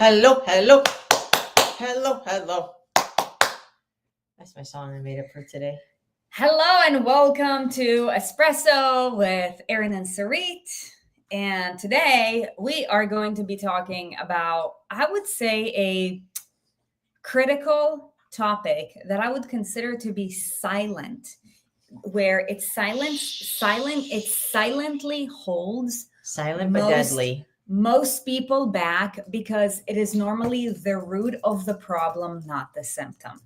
Hello, hello, hello, hello. That's my song I made up for today. Hello and welcome to Espresso with Erin and Sarit. And today we are going to be talking about, I would say, a critical topic that I would consider to be silent, where it silently holds Silent but deadly. most people back because it is normally the root of the problem, not the symptom.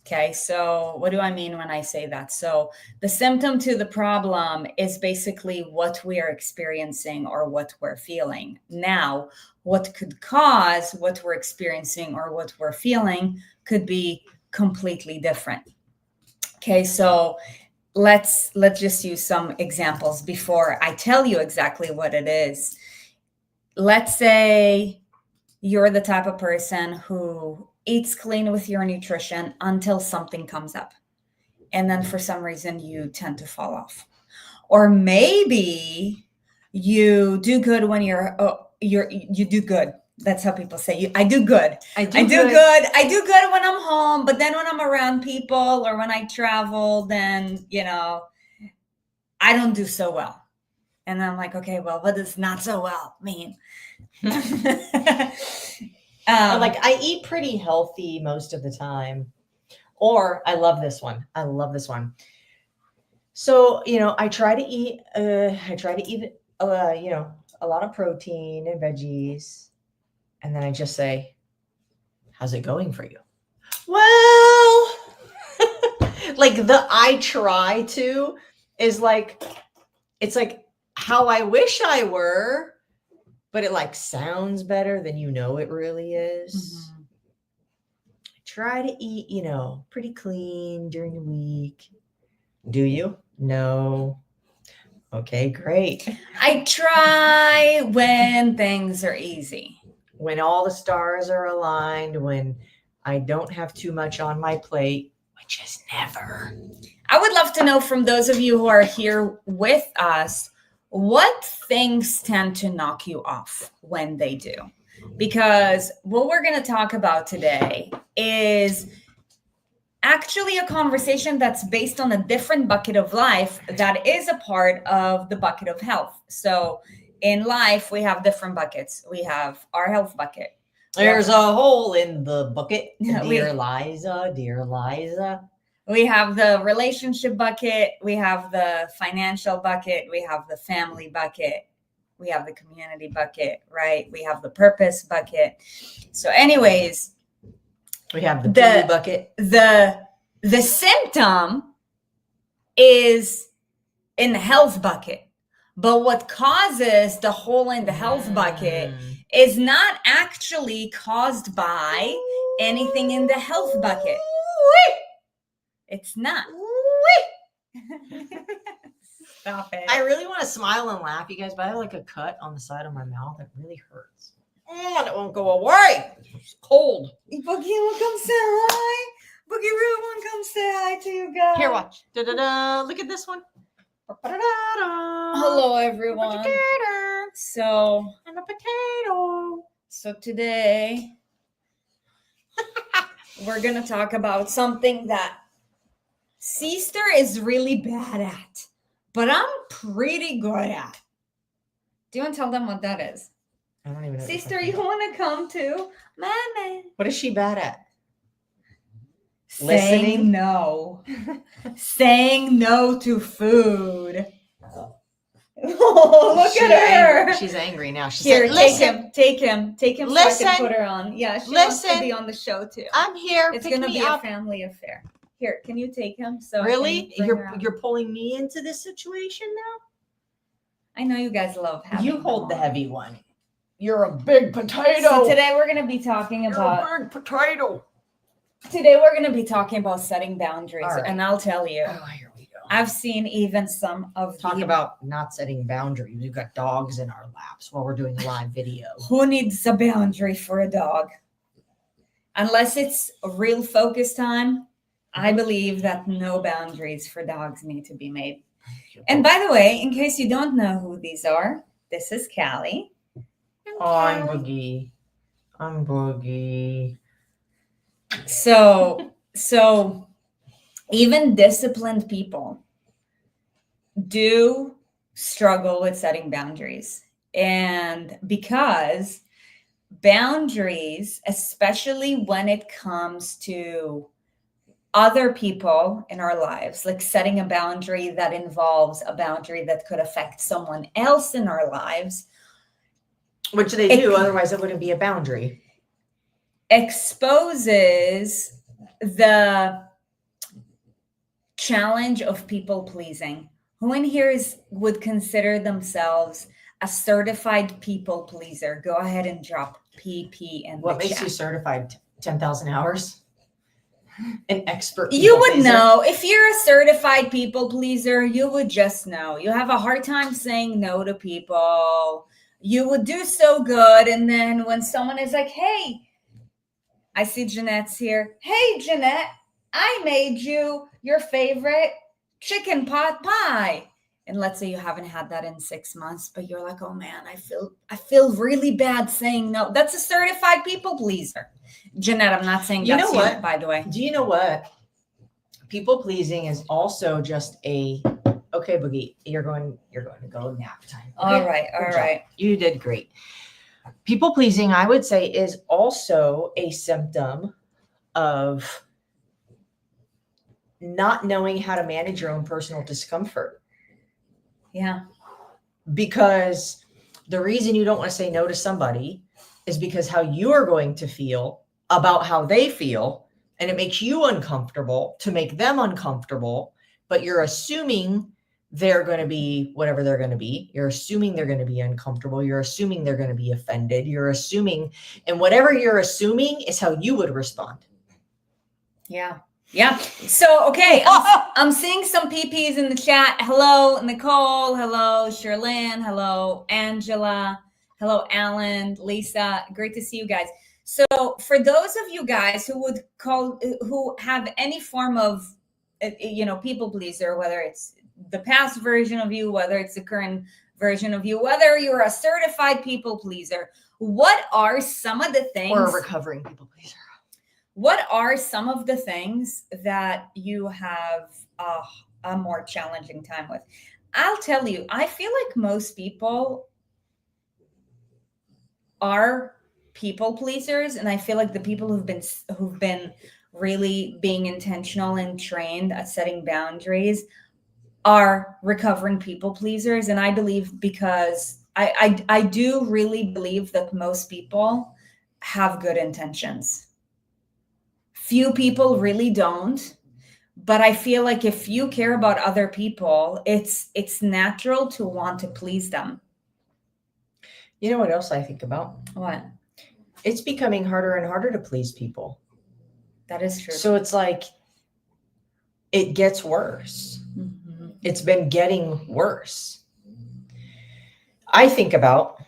Okay, so what do I mean when I say that? So the symptom to the problem is basically what we are experiencing or what we're feeling. Now, what could cause what we're experiencing or what we're feeling could be completely different. Okay, so let's just use some examples before I tell you exactly what it is. Let's say you're the type of person who eats clean with your nutrition until something comes up. And then for some reason you tend to fall off. Or maybe you do good when you do good. That's how people say I do good. I do good. I do good when I'm home, but then when I'm around people or when I travel, then, I don't do so well. And I'm like, okay, well, what does not so well mean? I eat pretty healthy most of the time. Or I love this one. So, I try to eat a lot of protein and veggies. And then I just say, how's it going for you? Well, like the I try to is like, it's like how I wish I were, but it like sounds better than it really is. Mhm. I try to eat, pretty clean during the week. Do you? No. Okay, great. I try when things are easy. When all the stars are aligned, when I don't have too much on my plate, which is never. I would love to know from those of you who are here with us, what things tend to knock you off when they do? Because what we're going to talk about today is actually a conversation that's based on a different bucket of life that is a part of the bucket of health. So in life, we have different buckets. We have our health bucket. There's a hole in the bucket. Yeah, dear Liza. We have the relationship bucket. We have the financial bucket. We have the family bucket. We have the community bucket, right? We have the purpose bucket. So anyways, we have the blue bucket. The symptom is in the health bucket. But what causes the hole in the health bucket is not actually caused by anything in the health bucket. It's not. Stop it. I really want to smile and laugh, you guys, but I have like a cut on the side of my mouth that really hurts. And it won't go away. It's cold. Boogie will come say hi. Boogie Roo will come say hi to you guys. Here, watch. Da-da-da. Look at this one. Hello, everyone. So, and a potato. So today, we're going to talk about something that Sister is really bad at, but I'm pretty good at. Do you want to tell them what that is? I don't even know. Sister, you want to come too? Mama. What is she bad at? Saying no. Saying no to food. Oh, look at her. She's angry now. She Here, said, take him. Listen, so I can put her on. Yeah, she wants to be on the show too. I'm here. It's going to be a family affair. Here, can you take him? So really? You're pulling me into this situation now? I know you guys love having you hold the heavy one. You're a big potato. So today we're going to be talking about a big potato. Today we're going to be talking about setting boundaries, right. And I'll tell you. Oh, here we go. I've seen even some of Talk about not setting boundaries. We've got dogs in our laps while we're doing a live video. Who needs a boundary for a dog? Unless it's a real focus time, I believe that no boundaries for dogs need to be made. And by the way, in case you don't know who these are, this is Callie. I'm Boogie. I'm Boogie. So even disciplined people do struggle with setting boundaries. And because boundaries, especially when it comes to other people in our lives, like setting a boundary that involves a boundary that could affect someone else in our lives, which they do, otherwise it wouldn't be a boundary, exposes the challenge of people pleasing. Who in here would consider themselves a certified people pleaser? Go ahead and drop PP in what the makes chat. you certified? 10,000 hours? An expert You would pleaser? know. If you're a certified people pleaser, you would just know. You have a hard time saying no to people. You would do so good. And then when someone is like, hey, I see Jeanette's here. Hey, Jeanette, I made you your favorite chicken pot pie. And let's say you haven't had that in 6 months, but you're like, oh man, I feel really bad saying no. That's a certified people pleaser. Jeanette, I'm not saying that's you, by the way. Do you know what? People pleasing is also just okay, Boogie, you're going to go nap time. Okay? All right. You did great. People pleasing, I would say, is also a symptom of not knowing how to manage your own personal discomfort. Yeah. Because the reason you don't want to say no to somebody is because how you are going to feel about how they feel, and it makes you uncomfortable to make them uncomfortable, but you're assuming they're going to be whatever they're going to be. You're assuming they're going to be uncomfortable. You're assuming they're going to be offended. You're assuming, and whatever you're assuming is how you would respond. Yeah. Yeah. So, okay. I'm seeing some PPs in the chat. Hello, Nicole. Hello, Sherlyn. Hello, Angela. Hello, Alan, Lisa. Great to see you guys. So for those of you guys who have any form of, people pleaser, whether it's the past version of you, whether it's the current version of you, whether you're a certified people pleaser, what are some of the things, or a recovering people pleaser? What are some of the things that you have a more challenging time with? I'll tell you, I feel like most people are people pleasers, and I feel like the people who've been really being intentional and trained at setting boundaries are recovering people pleasers. And I believe, because I do really believe that most people have good intentions. Few people really don't, but I feel like if you care about other people, it's natural to want to please them. You know what else I think about? What? It's becoming harder and harder to please people. That is true. So it's like it gets worse. Mm-hmm. It's been getting worse. I think about,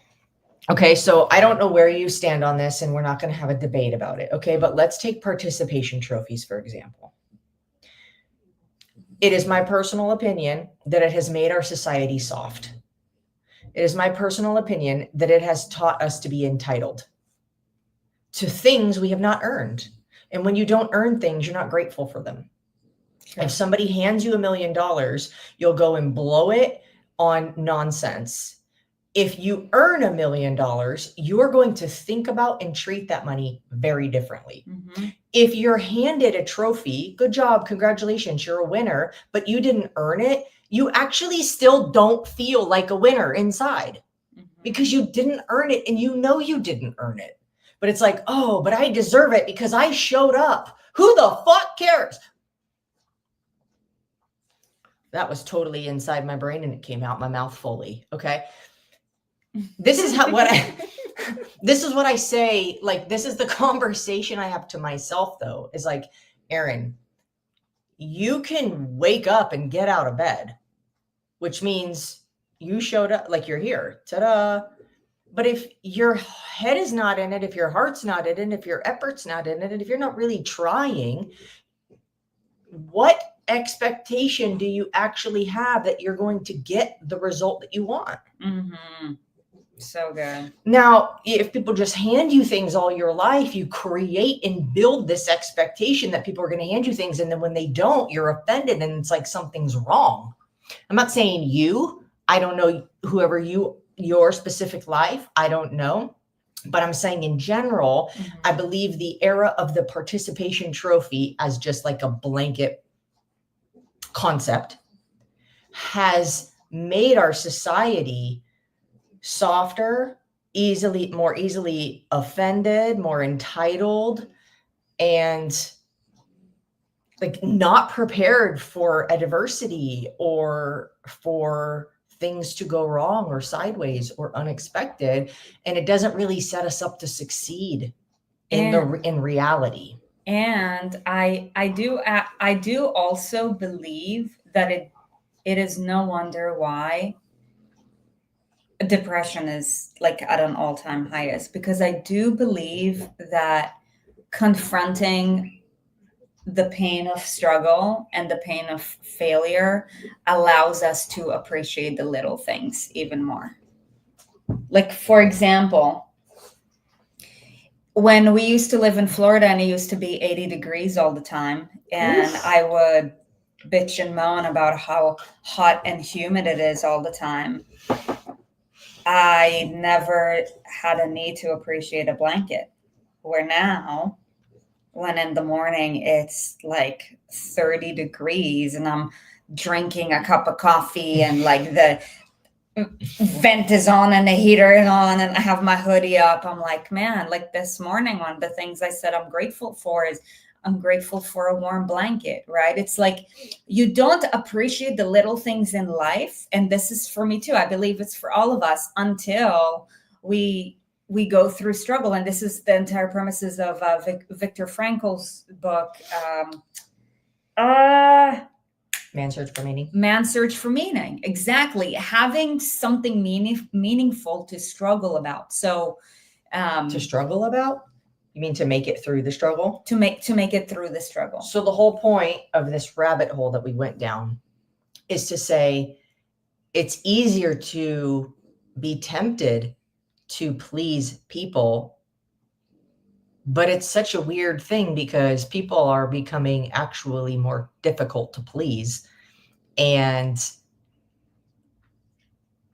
okay, so I don't know where you stand on this, and we're not going to have a debate about it. Okay, but let's take participation trophies, for example. It is my personal opinion that it has made our society soft. It is my personal opinion that it has taught us to be entitled to things we have not earned. And when you don't earn things, you're not grateful for them. Sure. If somebody hands you $1 million, you'll go and blow it on nonsense. If you earn $1 million, you are going to think about and treat that money very differently. Mm-hmm. If you're handed a trophy, good job, congratulations, you're a winner, but you didn't earn it, you actually still don't feel like a winner inside, mm-hmm. because you didn't earn it, and you know you didn't earn it. But it's like, oh, but I deserve it because I showed up. Who the fuck cares? That was totally inside my brain, and it came out my mouth fully. Okay. This is what I say. Like, this is the conversation I have to myself, though, is like, Erin, you can wake up and get out of bed, which means you showed up, like you're here. Ta-da. But if your head is not in it, if your heart's not in it, if your effort's not in it, and if you're not really trying, what expectation do you actually have that you're going to get the result that you want? Mm-hmm. So good. Now, if people just hand you things all your life, you create and build this expectation that people are going to hand you things. And then when they don't, you're offended and it's like something's wrong. I'm not saying you, I don't know whoever your specific life, I don't know. But I'm saying in general, I believe the era of the participation trophy as just like a blanket concept has made our society softer, more easily offended, more entitled, and like not prepared for adversity or for things to go wrong or sideways or unexpected. And it doesn't really set us up to succeed in reality. And I do also believe that it is no wonder why depression is like at an all-time highest, because I do believe that confronting the pain of struggle and the pain of failure allows us to appreciate the little things even more. Like, for example, when we used to live in Florida and it used to be 80 degrees all the time, and I would bitch and moan about how hot and humid it is all the time, I never had a need to appreciate a blanket. Where now, when in the morning it's like 30 degrees and I'm drinking a cup of coffee and like the vent is on and the heater is on and I have my hoodie up, I'm like, man, like this morning, one of the things I said I'm grateful for is I'm grateful for a warm blanket, right? It's like you don't appreciate the little things in life. And this is for me too. I believe it's for all of us until we go through struggle. And this is the entire premises of Viktor Frankl's book, Man's Search for Meaning. Man's Search for Meaning. Exactly. Having something meaningful to struggle about. So to struggle about? You mean to make it through the struggle? To make it through the struggle. So the whole point of this rabbit hole that we went down is to say it's easier to be tempted to please people, but it's such a weird thing because people are becoming actually more difficult to please. And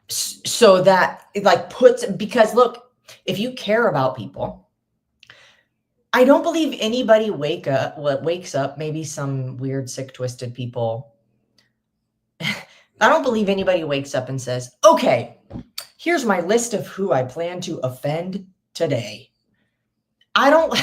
so that it like because look, if you care about people, I don't believe anybody wakes up, maybe some weird, sick, twisted people. I don't believe anybody wakes up and says, okay, here's my list of who I plan to offend today. I don't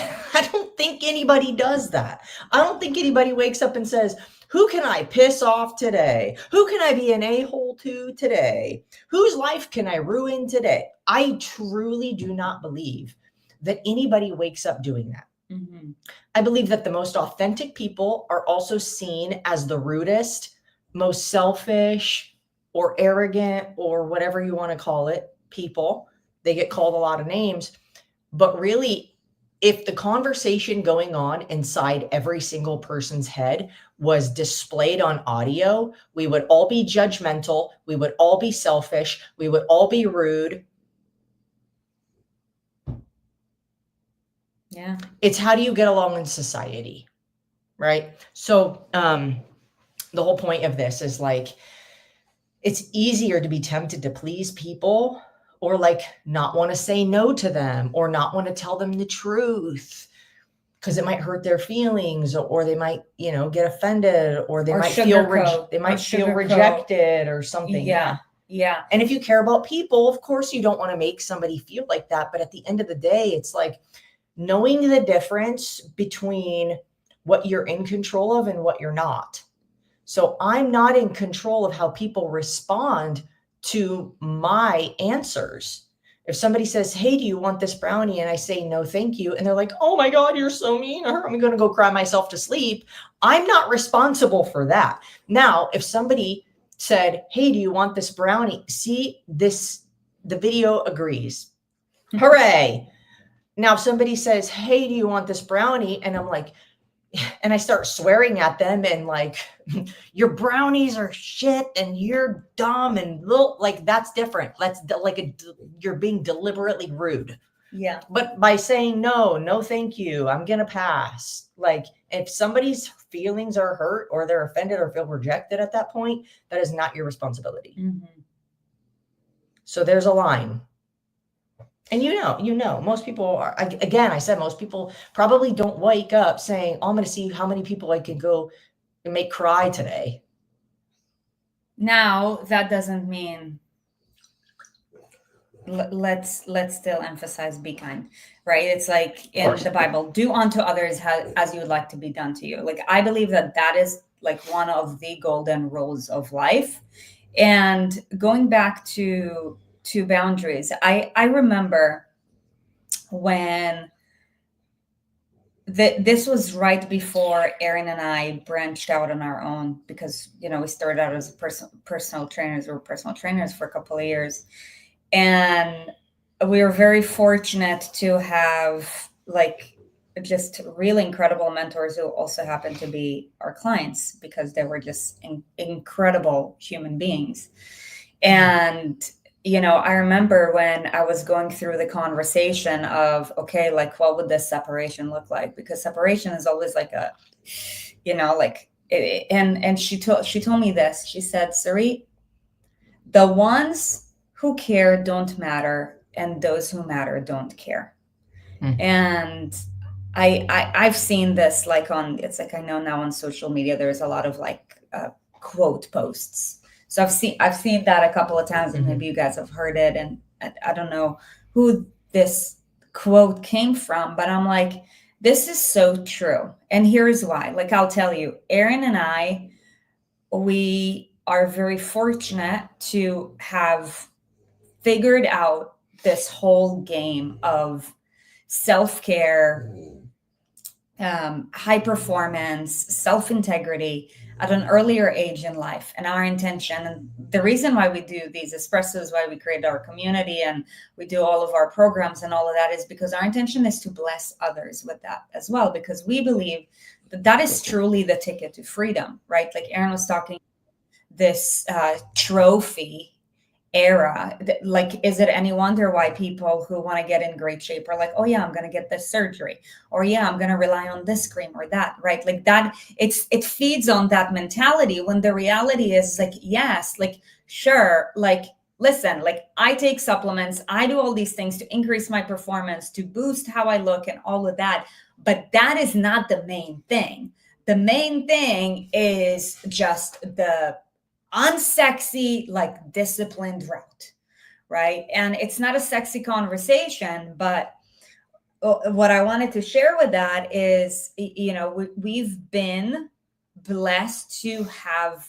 think anybody does that. I don't think anybody wakes up and says, who can I piss off today? Who can I be an a-hole to today? Whose life can I ruin today? I truly do not believe that anybody wakes up doing that. Mm-hmm. I believe that the most authentic people are also seen as the rudest, most selfish or arrogant or whatever you want to call it, people. They get called a lot of names, but really, if the conversation going on inside every single person's head was displayed on audio, we would all be judgmental. We would all be selfish. We would all be rude. Yeah. It's how do you get along in society, right? So the whole point of this is like, it's easier to be tempted to please people or like not want to say no to them or not want to tell them the truth because it might hurt their feelings or they might, get offended or they might feel rejected or something. Yeah. And if you care about people, of course, you don't want to make somebody feel like that. But at the end of the day, it's like, knowing the difference between what you're in control of and what you're not. So I'm not in control of how people respond to my answers. If somebody says, hey, do you want this brownie? And I say, no, thank you. And they're like, oh my God, you're so mean. I'm going to go cry myself to sleep. I'm not responsible for that. Now, if somebody said, hey, do you want this brownie? See this, the video agrees. Hooray. Now, if somebody says, hey, do you want this brownie? And I'm like, and I start swearing at them and like, your brownies are shit and you're dumb and little, like that's different. You're being deliberately rude. Yeah. But by saying no, thank you, I'm gonna pass. Like if somebody's feelings are hurt or they're offended or feel rejected at that point, that is not your responsibility. Mm-hmm. So there's a line. And most people are, again, I said most people probably don't wake up saying, oh, I'm going to see how many people I can go and make cry today. Now, that doesn't mean let's still emphasize be kind, right? It's like in the Bible, do unto others as you would like to be done to you. Like I believe that is like one of the golden rules of life. And going back to boundaries, I remember when this was right before Erin and I branched out on our own, because we started out as personal trainers. We were personal trainers for a couple of years, and we were very fortunate to have like just really incredible mentors who also happened to be our clients, because they were just incredible human beings. And I remember when I was going through the conversation of, okay, like what would this separation look like? Because separation is always like a, and she told me this. She said, Sarit, the ones who care don't matter, and those who matter don't care. Mm-hmm. And I've seen this like it's like, I know now on social media, there's a lot of like quote posts. So I've seen that a couple of times, and maybe you guys have heard it. And I don't know who this quote came from, but I'm like, this is so true. And here's why. Like, I'll tell you, Erin and I, we are very fortunate to have figured out this whole game of self-care, high performance, self-integrity at an earlier age in life. And our intention, and the reason why we do these espressos, why we create our community and we do all of our programs and all of that, is because our intention is to bless others with that as well, because we believe that is truly the ticket to freedom, right? Like Erin was talking, this trophy era, like, is it any wonder why people who want to get in great shape are like, oh yeah, I'm going to get this surgery, or yeah, I'm going to rely on this cream or that, right? Like that, it feeds on that mentality, when the reality is like, yes, like, sure, like, listen, like I take supplements, I do all these things to increase my performance, to boost how I look and all of that, but that is not the main thing. The main thing is just the unsexy, like disciplined route, right? And it's not a sexy conversation, but what I wanted to share with that is, we've been blessed to have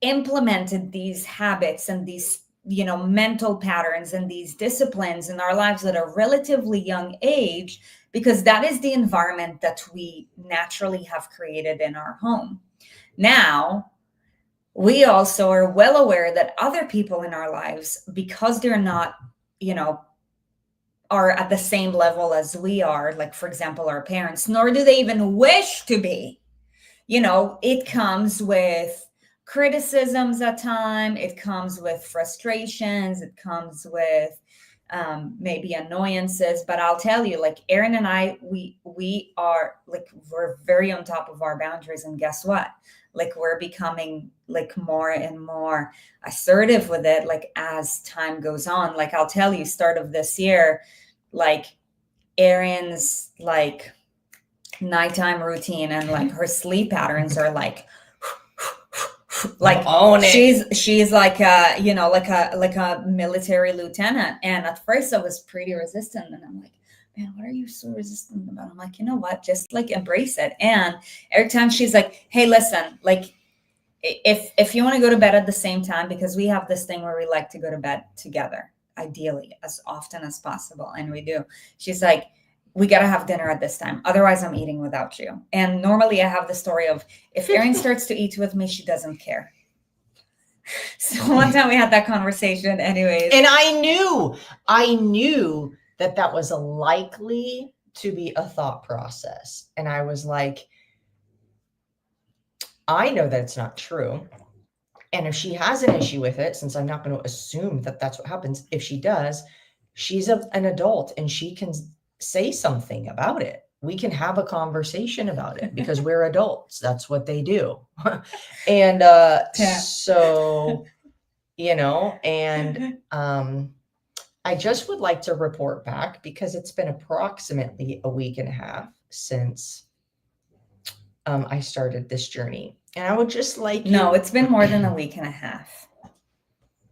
implemented these habits and these, mental patterns and these disciplines in our lives at a relatively young age, because that is the environment that we naturally have created in our home. Now, we also are well aware that other people in our lives, because they're not, are at the same level as we are, like, for example, our parents, nor do they even wish to be, it comes with criticisms at times, it comes with frustrations, it comes with maybe annoyances. But I'll tell you, like Erin and I, we are like, we're very on top of our boundaries. And guess what? Like, we're becoming like more and more assertive with it, like as time goes on. Like, I'll tell you, start of this year, like Erin's like nighttime routine and like her sleep patterns are like she's like a, like a military lieutenant. And at first I was pretty resistant, and I'm like, man, what are you so resistant about? I'm like, you know what, just like embrace it. And every time she's like, hey, listen, like if you want to go to bed at the same time, because we have this thing where we like to go to bed together, ideally as often as possible, and we do, she's like, we got to have dinner at this time, otherwise I'm eating without you. And normally I have the story of, if Erin starts to eat with me, she doesn't care. So one time we had that conversation anyways, and I knew that was likely to be a thought process. And I was like, I know that it's not true. And if she has an issue with it, since I'm not going to assume that that's what happens, if she does, she's an adult and she can say something about it. We can have a conversation about it because we're adults. That's what they do. And so, you know, and I just would like to report back because it's been approximately a week and a half since I started this journey. And I would just like No, it's been more than a week and a half.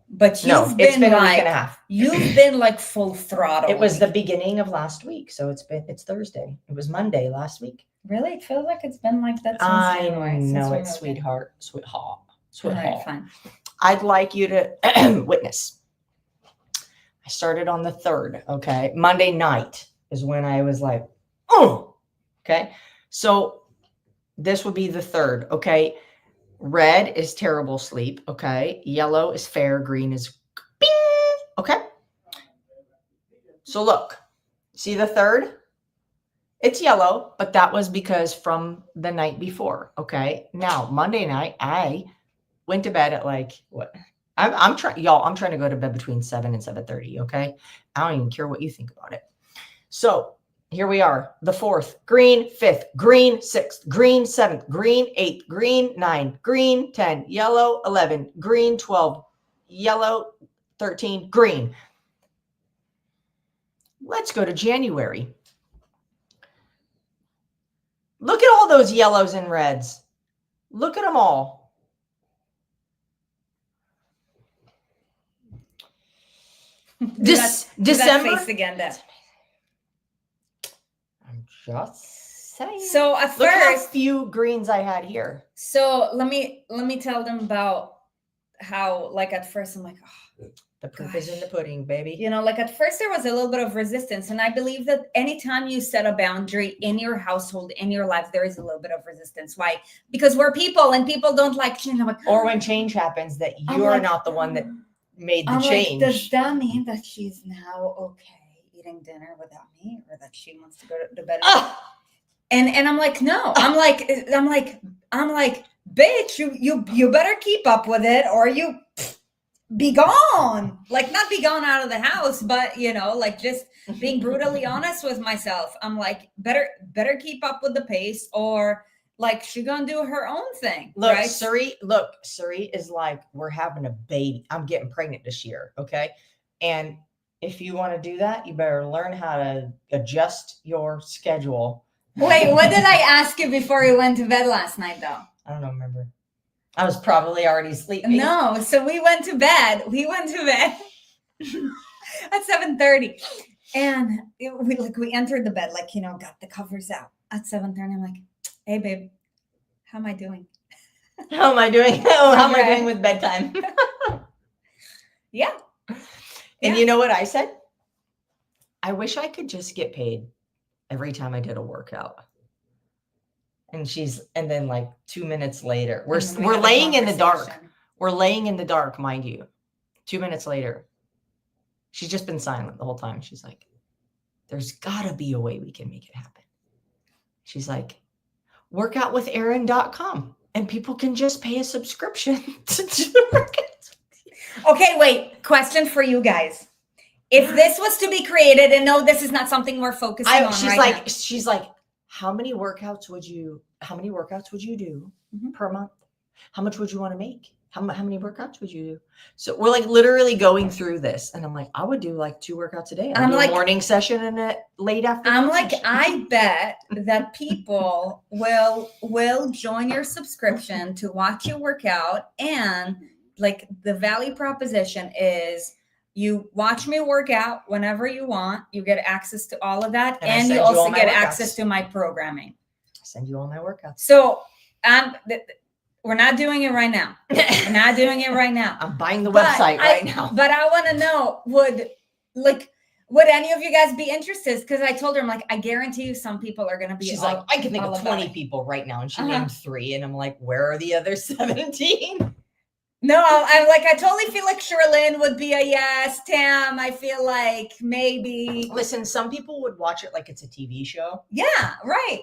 But it's been been a like, week and a half. You've been like full throttle. It was the beginning of last week, so it's Thursday. It was Monday last week. Really? It feels like it's been like that since I January. know it, sweetheart. All right, fine. I'd like you to witness. I started on the 3rd, okay? Monday night is when I was like, oh, okay? So this would be the 3rd, okay? Red is terrible sleep, okay? Yellow is fair, green is bing, okay? So look, see the 3rd? It's yellow, but that was because from the night before, okay? Now, Monday night, I went to bed at like, what? I'm trying, y'all, I'm trying to go to bed between 7 and 7:30, okay? I don't even care what you think about it. So here we are, the 4th, green, 5th, green, 6th, green, 7th, green, 8th, green, 9, green, 10, yellow, 11, green, 12, yellow, 13, green. Let's go to January. Look at all those yellows and reds. Look at them all. December face again, then. I'm just saying. So at Look how first, few greens I had here. So let me tell them about how, like, at first I'm like, oh, the proof is in the pudding, baby. You know, like at first there was a little bit of resistance, and I believe that anytime you set a boundary in your household, in your life, there is a little bit of resistance. Why? Because we're people, and people don't like change. Or when change happens, that you're not the one that made the change. Like, does that mean that she's now okay eating dinner without me, or that she wants to go to bed? And I'm like, no. I'm like, bitch, you better keep up with it, or you be gone. Like, not be gone out of the house, but you know, like, just being brutally honest with myself. I'm like, better keep up with the pace, or like, she gonna do her own thing. Look, right? Suri is like, we're having a baby. I'm getting pregnant this year. Okay. And if you want to do that, you better learn how to adjust your schedule. Wait, what did I ask you before you went to bed last night, though? I don't remember. I was probably already sleeping. No, so we went to bed. At 7:30, and we entered the bed, like, you know, got the covers out at 7:30. I'm like, hey, babe, how am I doing? How am I doing? Oh, how am I doing with bedtime? Yeah. And you know what I said? I wish I could just get paid every time I did a workout. And then like 2 minutes later, we're laying in the dark. We're laying in the dark, mind you. 2 minutes later, she's just been silent the whole time. She's like, there's gotta be a way we can make it happen. She's like, workoutwithaaron.com, and people can just pay a subscription to do workouts. Okay, wait, question for you guys. If this was to be created, and no, this is not something we're focusing on right now. She's like, how many workouts would you do per month? How much would you want to make? How many workouts would you do? So we're like literally going through this, and I'm like, I would do like 2 workouts a day. I'm like, a morning session and a late afternoon. I'm like, I bet that people will join your subscription to watch you work out, and like the value proposition is, you watch me work out whenever you want. You get access to all of that, and you also get access to my programming. I send you all my workouts. So we're not doing it right now. We're not doing it right now. I'm buying the website right now. But I want to know, would any of you guys be interested? Because I told her, I'm like, I guarantee you some people are going to be. She's like, I can think of 20 people right now. And she named 3. And I'm like, where are the other 17? No, I'm like, I totally feel like Sherlyn would be a yes. Tam, I feel like maybe. Listen, some people would watch it like it's a TV show. Yeah, right.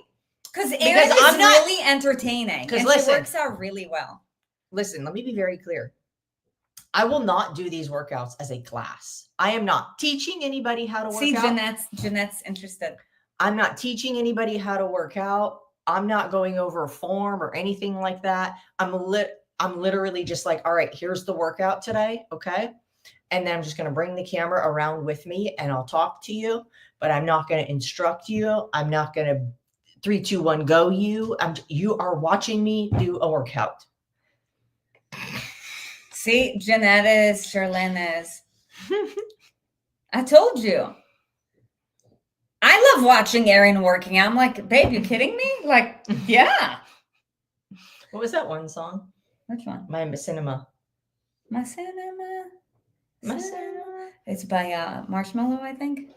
Because Erin Because is I'm not- really entertaining. 'Cause And listen. she works out really well. Listen, let me be very clear. I will not do these workouts as a class. I am not teaching anybody how to work See, out. Jeanette's interested. I'm not teaching anybody how to work out. I'm not going over a form or anything like that. I'm literally just like, all right, here's the workout today. Okay. And then I'm just going to bring the camera around with me and I'll talk to you, but I'm not going to instruct you. I'm not going to 3, 2, 1, go you. You are watching me do a workout. See, Jeanette is, Sherlyn is. I told you. I love watching Erin working out. I'm like, babe, you kidding me? Like, yeah. What was that one song? Which one? My Cinema. My Cinema. My Cinema. It's by Marshmallow, I think.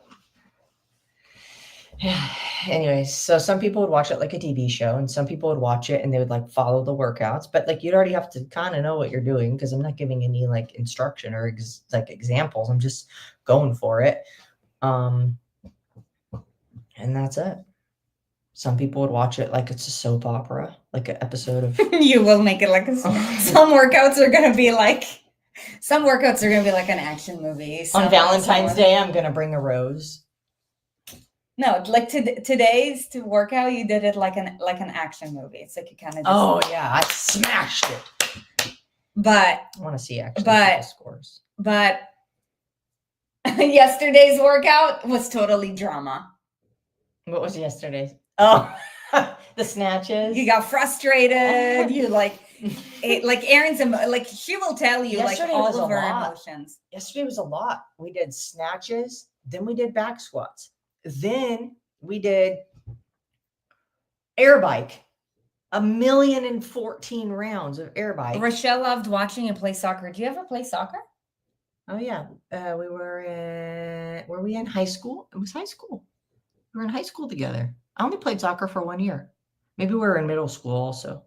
Anyways, so some people would watch it like a TV show and some people would watch it and they would like follow the workouts, but like you'd already have to kind of know what you're doing because I'm not giving any like instruction or like examples. I'm just going for it. And that's it. Some people would watch it like it's a soap opera, like an episode of. You will make it like some workouts are going to be like an action movie. On Valentine's Day, I'm going to bring a rose. No, like today's workout, you did it like an action movie. It's like you kind of just. Oh yeah, I smashed it. But I want to see actually scores. But yesterday's workout was totally drama. What was yesterday's? Oh, the snatches. You got frustrated. You like Erin's like she will tell you yesterday like all of her emotions. Yesterday was a lot. We did snatches, then we did back squats. Then we did air bike, 1,014 rounds of air bike. Rochelle loved watching you play soccer. Do you ever play soccer? Oh yeah, were we in high school? It was high school. We were in high school together. I only played soccer for 1 year. Maybe we were in middle school also.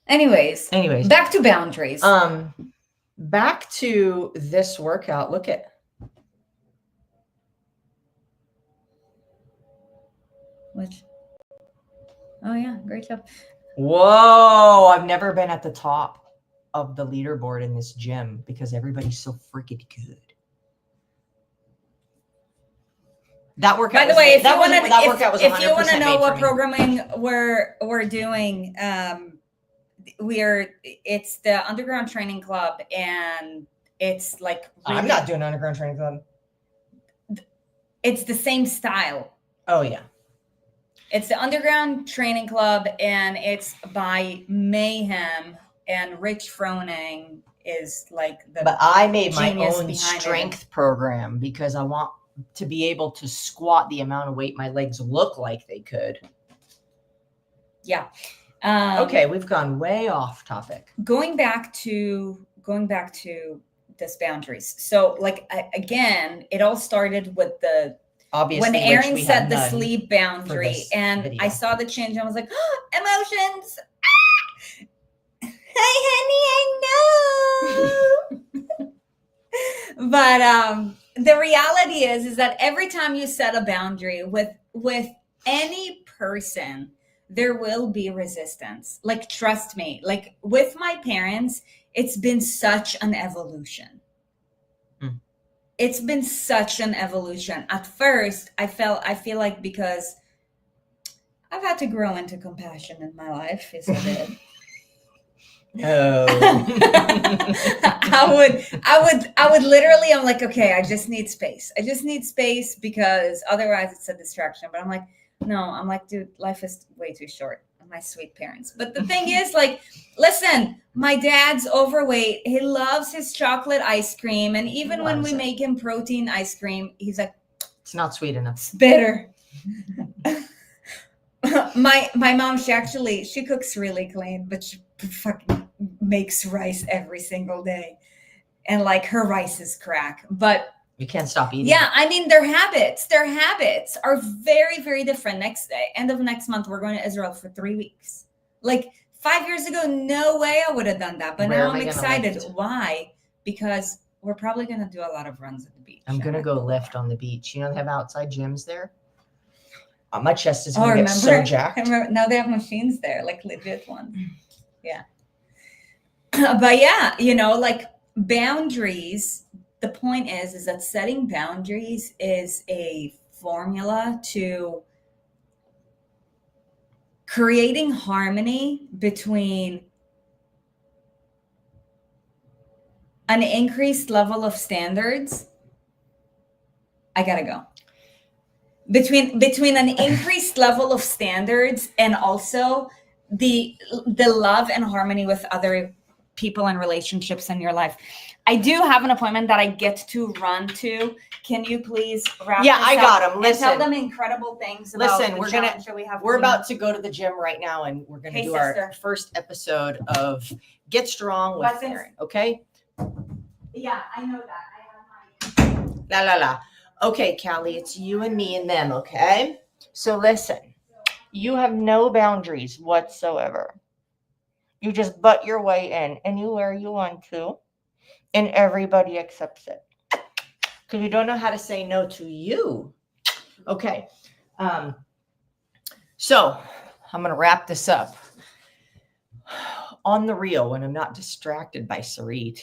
Anyways, back to boundaries. Back to this workout. Look at. Which? Oh yeah, great job. Whoa, I've never been at the top of the leaderboard in this gym because everybody's so freaking good. That workout. By the way, if you want to know what me. programming we're doing, it's the Underground Training Club, and it's like really, I'm not doing Underground Training Club. It's the same style. Oh yeah. It's the Underground Training Club, and it's by Mayhem, and Rich Froning is like the. But I made my own strength program because I want to be able to squat the amount of weight my legs look like they could. Yeah. Okay, we've gone way off topic. Going back to this boundaries. So, like again, it all started with the. Obviously, when Erin set the sleep boundary and video. I saw the change, I was like, oh, emotions. Ah! Hi, honey, I know. But the reality is that every time you set a boundary with any person, there will be resistance. Like, trust me, like with my parents, it's been such an evolution. It's been such an evolution. At first, I feel like because I've had to grow into compassion in my life, yes, I did. Oh. I would literally, I'm like, okay, I just need space. I just need space because otherwise it's a distraction. But I'm like, no, I'm like, dude, life is way too short. My sweet parents. But the thing is, like, listen, my dad's overweight. He loves his chocolate ice cream. And even when we make him protein ice cream, he's like, it's not sweet enough. It's bitter. My mom, she cooks really clean, but she fucking makes rice every single day. And like her rice is crack. But you can't stop eating. Yeah, I mean, their habits are very, very different. End of next month, we're going to Israel for 3 weeks. Like 5 years ago, no way I would have done that. But now I'm Rarely gonna excited. lift. Why? Because we're probably going to do a lot of runs at the beach. I'm gonna and go at the lift water. on the beach. You know, they have outside gyms there. My chest is Oh, gonna get remember? so jacked. Remember, now they have machines there, like legit ones. Yeah. But yeah, you know, like boundaries, the point is that setting boundaries is a formula to creating harmony between an increased level of standards. I gotta go. Between an increased level of standards and also the love and harmony with other people and relationships in your life. I do have an appointment that I get to run to. Can you please wrap Yeah, this I up got 'em. and Listen. tell them incredible things about Listen, the we're gonna- challenge that we have We're coming up? about to go to the gym right now, and we're gonna Hey, do sister. our first episode of Get Strong with Blessings. Erin. Okay? Yeah, I know that. I have my La la la. Okay, Callie, it's you and me and them, okay? So listen, you have no boundaries whatsoever. You just butt your way in anywhere you want to, and everybody accepts it. Because you don't know how to say no to you. Okay. So I'm gonna wrap this up. On the real, when I'm not distracted by Sarit.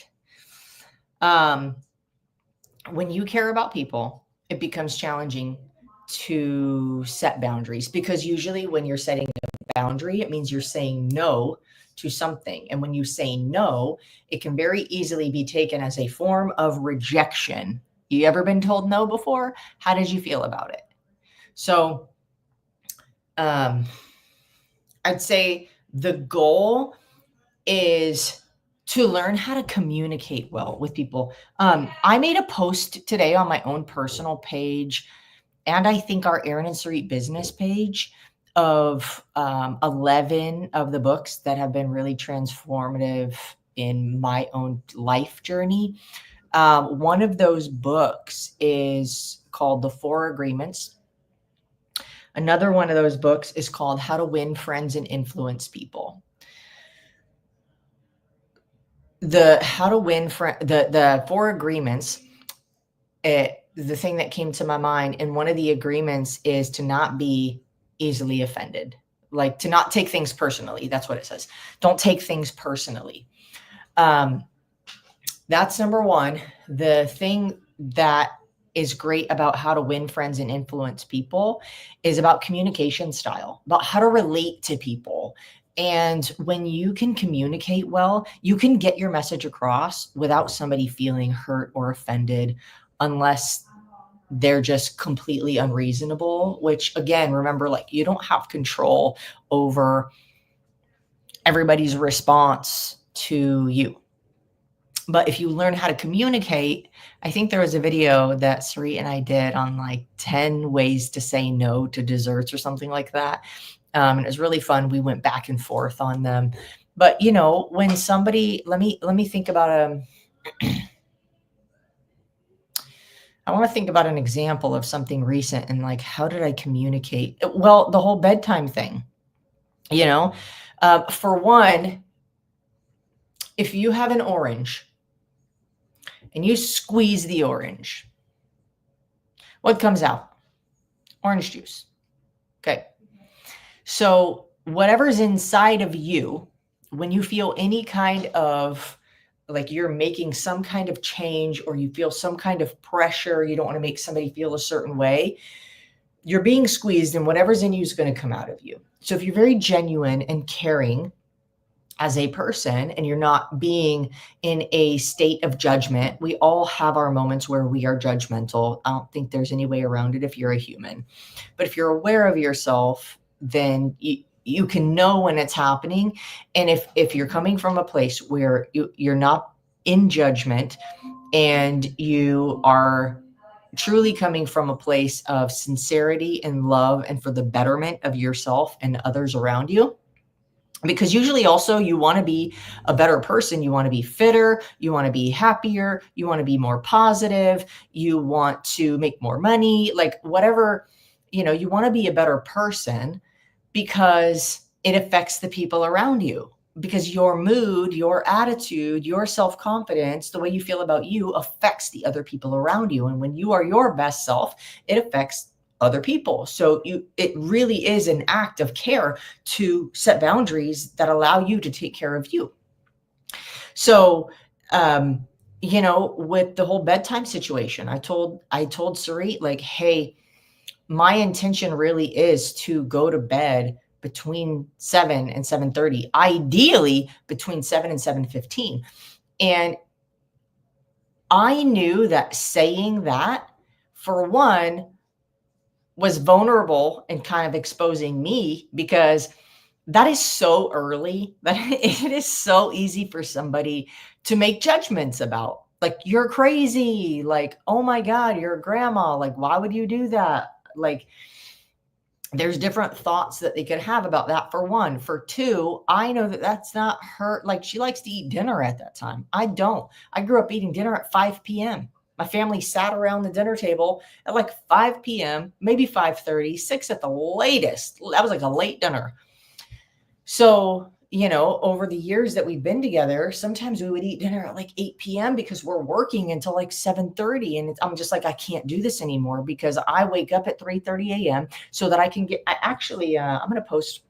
When you care about people, it becomes challenging to set boundaries, because usually when you're setting a boundary, it means you're saying no to something. And when you say no, it can very easily be taken as a form of rejection. You ever been told no before? How did you feel about it? So I'd say the goal is to learn how to communicate well with people. I made a post today on my own personal page, and I think our Erin and Sarit business page, of 11 of the books that have been really transformative in my own life journey. One of those books is called The 4 Agreements. Another one of those books is called How to Win Friends and Influence People. The 4 agreements, the thing that came to my mind, and one of the agreements is to not be easily offended, like to not take things personally. That's what it says. Don't take things personally. That's number one. The thing that is great about How to Win Friends and Influence People is about communication style, about how to relate to people. And when you can communicate well, you can get your message across without somebody feeling hurt or offended, unless they're just completely unreasonable, which again, remember, like, you don't have control over everybody's response to you. But if you learn how to communicate, I think there was a video that Sarit and I did on like 10 ways to say no to desserts or something like that. And it was really fun. We went back and forth on them. But you know, when somebody, let me think about I want to think about an example of something recent, and like, how did I communicate? Well, the whole bedtime thing, you know, for one, if you have an orange and you squeeze the orange, what comes out? Orange juice. Okay. So whatever's inside of you, when you feel any kind of, like, you're making some kind of change, or you feel some kind of pressure, you don't want to make somebody feel a certain way, you're being squeezed, and whatever's in you is going to come out of you. So if you're very genuine and caring as a person, and you're not being in a state of judgment, we all have our moments where we are judgmental. I don't think there's any way around it if you're a human. But if you're aware of yourself, then you can know when it's happening. And if you're coming from a place where you're not in judgment, and you are truly coming from a place of sincerity and love, and for the betterment of yourself and others around you, because usually also you want to be a better person, you want to be fitter, you want to be happier, you want to be more positive, you want to make more money, like whatever, you know, you want to be a better person, because it affects the people around you, because your mood, your attitude, your self-confidence, the way you feel about you affects the other people around you. And when you are your best self, it affects other people. So it really is an act of care to set boundaries that allow you to take care of you. So, with the whole bedtime situation, I told Sarit, like, hey, my intention really is to go to bed between 7 and 7:30, ideally between 7 and 7:15. And I knew that saying that, for one, was vulnerable and kind of exposing me, because that is so early that it is so easy for somebody to make judgments about. Like, you're crazy. Like, oh my God, you're a grandma. Like, why would you do that? Like, there's different thoughts that they could have about that, for one. For two, I know that that's not her. Like, she likes to eat dinner at that time. I don't. I grew up eating dinner at 5 p.m. My family sat around the dinner table at like 5 p.m., maybe 5:30, 6 at the latest. That was like a late dinner. So, over the years that we've been together, sometimes we would eat dinner at like 8 p.m. because we're working until like 7:30. And I'm just like, I can't do this anymore, because I wake up at 3:30 a.m. so that I can get, I'm going to post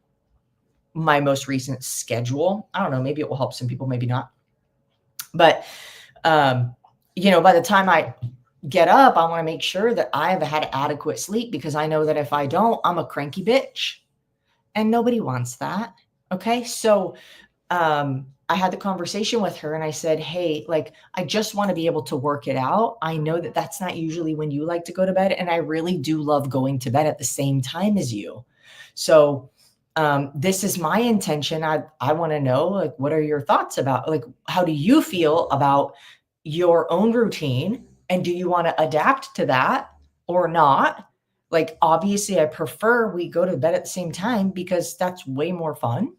my most recent schedule. I don't know, maybe it will help some people, maybe not. But, by the time I get up, I want to make sure that I've had adequate sleep, because I know that if I don't, I'm a cranky bitch, and nobody wants that. Okay. So, I had the conversation with her and I said, hey, like, I just want to be able to work it out. I know that that's not usually when you like to go to bed. And I really do love going to bed at the same time as you. So, this is my intention. I want to know, like, what are your thoughts about, like, how do you feel about your own routine? And do you want to adapt to that or not? Like, obviously, I prefer we go to bed at the same time, because that's way more fun.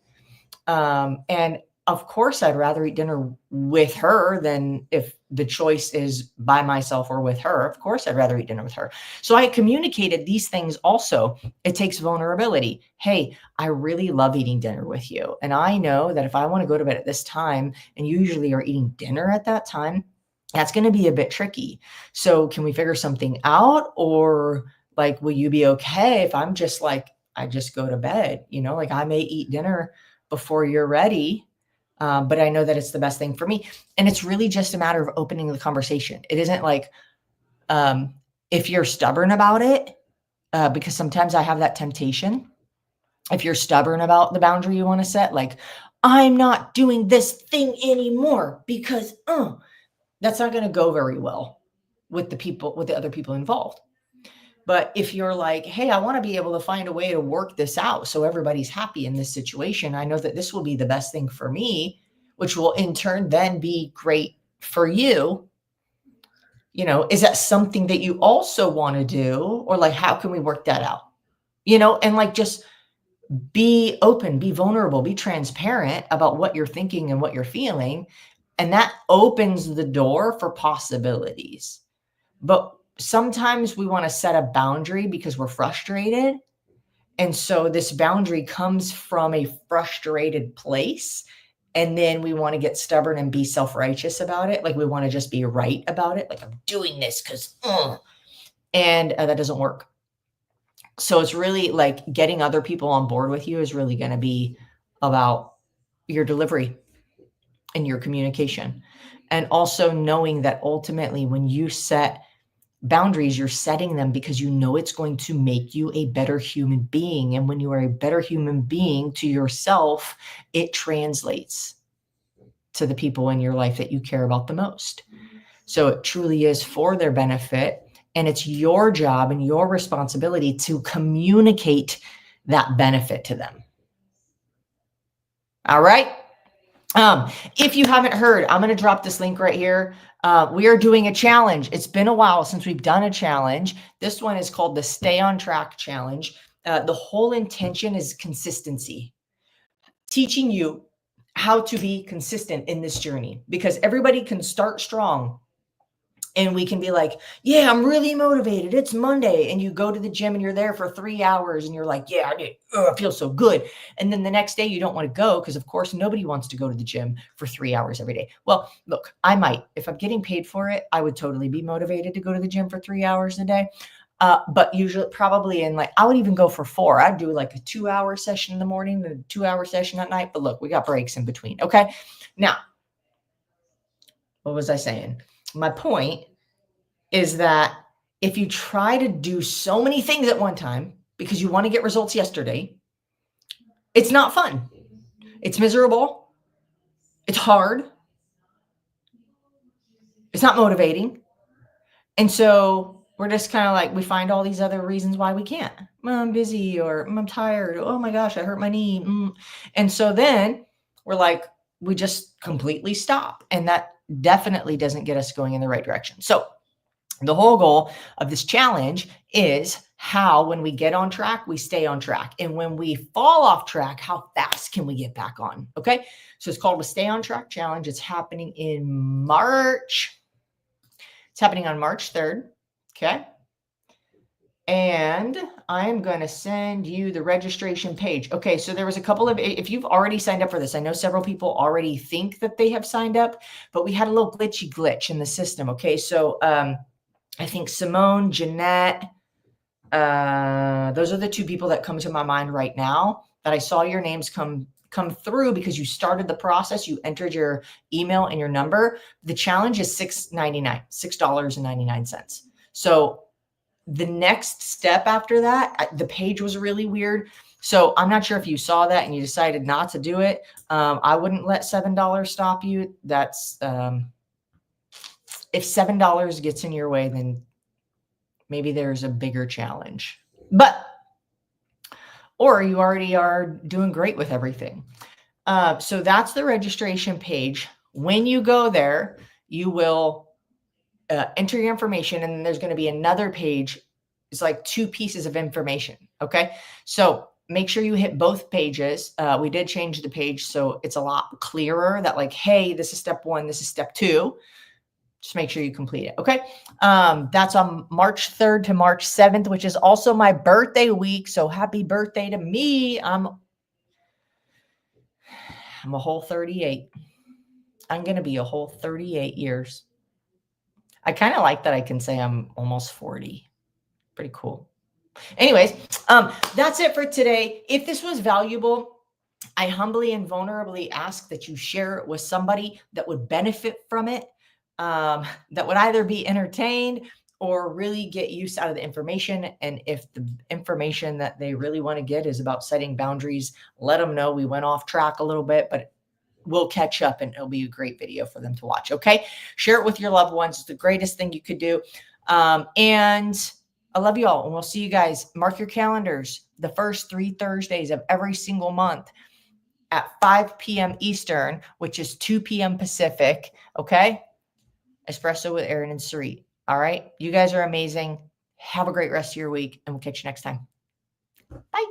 And of course, I'd rather eat dinner with her than if the choice is by myself or with her. Of course, I'd rather eat dinner with her. So I communicated these things also. It takes vulnerability. Hey, I really love eating dinner with you. And I know that if I want to go to bed at this time and you usually are eating dinner at that time, that's going to be a bit tricky. So can we figure something out? Or, like, will you be okay if I'm just like, I just go to bed? Like, I may eat dinner before you're ready. But I know that it's the best thing for me. And it's really just a matter of opening the conversation. It isn't like, if you're stubborn about it, because sometimes I have that temptation. If you're stubborn about the boundary you want to set, like, I'm not doing this thing anymore because that's not going to go very well with the other people involved. But if you're like, hey, I want to be able to find a way to work this out so everybody's happy in this situation, I know that this will be the best thing for me, which will in turn then be great for you. Is that something that you also want to do? Or, like, how can we work that out? And, like, just be open, be vulnerable, be transparent about what you're thinking and what you're feeling. And that opens the door for possibilities. But sometimes we want to set a boundary because we're frustrated. And so this boundary comes from a frustrated place. And then we want to get stubborn and be self-righteous about it. Like, we want to just be right about it. Like, I'm doing this because, and that doesn't work. So it's really like getting other people on board with you is really going to be about your delivery and your communication. And also knowing that ultimately when you set boundaries, you're setting them because you know it's going to make you a better human being. And when you are a better human being to yourself, it translates to the people in your life that you care about the most. So it truly is for their benefit. And it's your job and your responsibility to communicate that benefit to them. All right. If you haven't heard, I'm going to drop this link right here. We are doing a challenge. It's been a while since we've done a challenge. This one is called the Stay on Track Challenge. The whole intention is consistency, teaching you how to be consistent in this journey, because everybody can start strong And we can be like, yeah, I'm really motivated. It's Monday. And you go to the gym and you're there for 3 hours and you're like, yeah, I feel so good. And then the next day you don't want to go because, of course, nobody wants to go to the gym for 3 hours every day. Well, look, I might. If I'm getting paid for it, I would totally be motivated to go to the gym for 3 hours a day. But usually probably I would even go for 4. I'd do like a 2-hour session in the morning and a 2-hour session at night. But look, we got breaks in between. Okay. Now, what was I saying? My point is that if you try to do so many things at one time because you want to get results yesterday, it's not fun. It's miserable. It's hard. It's not motivating. And so we're just kind of like, we find all these other reasons why we can't. Well, I'm busy, or I'm tired. Oh my gosh, I hurt my knee. And so then we're like, we just completely stop. And that definitely doesn't get us going in the right direction. So the whole goal of this challenge is how, when we get on track, we stay on track. And when we fall off track, how fast can we get back on? Okay. So it's called the Stay on Track Challenge. It's happening in March. It's happening on March 3rd. Okay. And I'm going to send you the registration page. Okay. So there was a couple of, if you've already signed up for this, I know several people already think that they have signed up, but we had a little glitch in the system. Okay. So, I think Simone, Jeanette, those are the 2 people that come to my mind right now that I saw your names come through because you started the process. You entered your email and your number. The challenge is $6.99. So the next step after that, the page was really weird. So I'm not sure if you saw that and you decided not to do it. I wouldn't let $7 stop you. That's, if $7 gets in your way, then maybe there's a bigger challenge. Or you already are doing great with everything. So that's the registration page. When you go there, you will enter your information, and then there's going to be another page. It's like 2 pieces of information. Okay. So make sure you hit both pages. We did change the page, so it's a lot clearer that, like, hey, this is step 1, this is step 2. Just make sure you complete it. Okay. That's on March 3rd to March 7th, which is also my birthday week. So happy birthday to me. I'm a whole 38. I'm going to be a whole 38 years. I kind of like that I can say I'm almost 40. Pretty cool. Anyways, that's it for today. If this was valuable, I humbly and vulnerably ask that you share it with somebody that would benefit from it. That would either be entertained or really get use out of the information. And if the information that they really want to get is about setting boundaries, let them know we went off track a little bit, but we'll catch up and it'll be a great video for them to watch. Okay. Share it with your loved ones. It's the greatest thing you could do. And I love you all. And we'll see you guys. Mark your calendars the first 3 Thursdays of every single month at 5 p.m. Eastern, which is 2 p.m. Pacific. Okay. Espresso with Aaron and Sarit. All right. You guys are amazing. Have a great rest of your week, and we'll catch you next time. Bye.